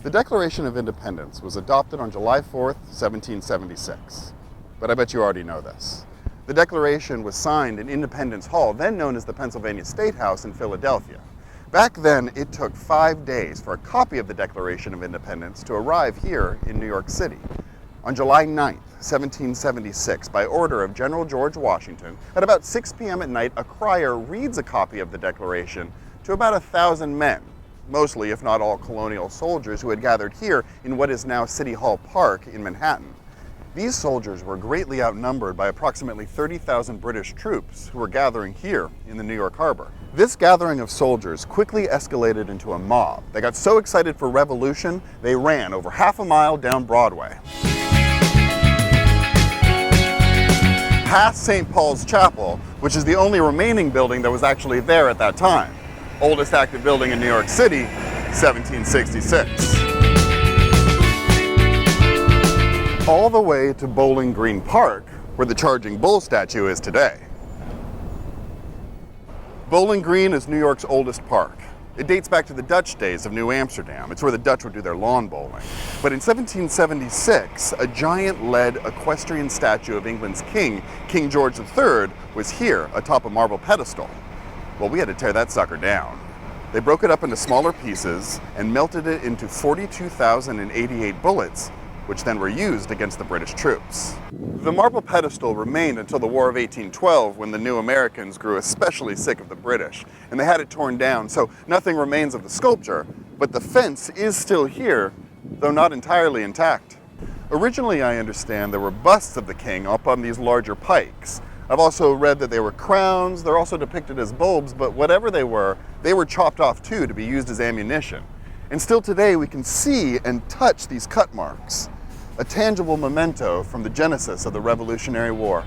The Declaration of Independence was adopted on July 4th, 1776. But I bet you already know this. The Declaration was signed in Independence Hall, then known as the Pennsylvania State House in Philadelphia. Back then, it took 5 days for a copy of the Declaration of Independence to arrive here in New York City. On July 9th, 1776, by order of General George Washington, at about 6 p.m. at night, a crier reads a copy of the Declaration to about 1,000 men, mostly, if not all, colonial soldiers who had gathered here in what is now City Hall Park in Manhattan. These soldiers were greatly outnumbered by approximately 30,000 British troops who were gathering here in the New York harbor. This gathering of soldiers quickly escalated into a mob. They got so excited for revolution, they ran over half a mile down Broadway, past St. Paul's Chapel, which is the only remaining building that was actually there at that time. Oldest active building in New York City, 1766. All the way to Bowling Green Park, where the Charging Bull statue is today. Bowling Green is New York's oldest park. It dates back to the Dutch days of New Amsterdam. It's where the Dutch would do their lawn bowling. But in 1776, a giant lead equestrian statue of England's king, King George III, was here atop a marble pedestal. Well, we had to tear that sucker down. They broke it up into smaller pieces and melted it into 42,088 bullets, which then were used against the British troops. The marble pedestal remained until the War of 1812, when the new Americans grew especially sick of the British, and they had it torn down, so nothing remains of the sculpture, but the fence is still here, though not entirely intact. Originally, I understand, there were busts of the king up on these larger pikes. I've also read that they were crowns, they're also depicted as bulbs, but whatever they were chopped off too to be used as ammunition. And still today we can see and touch these cut marks, a tangible memento from the genesis of the Revolutionary War.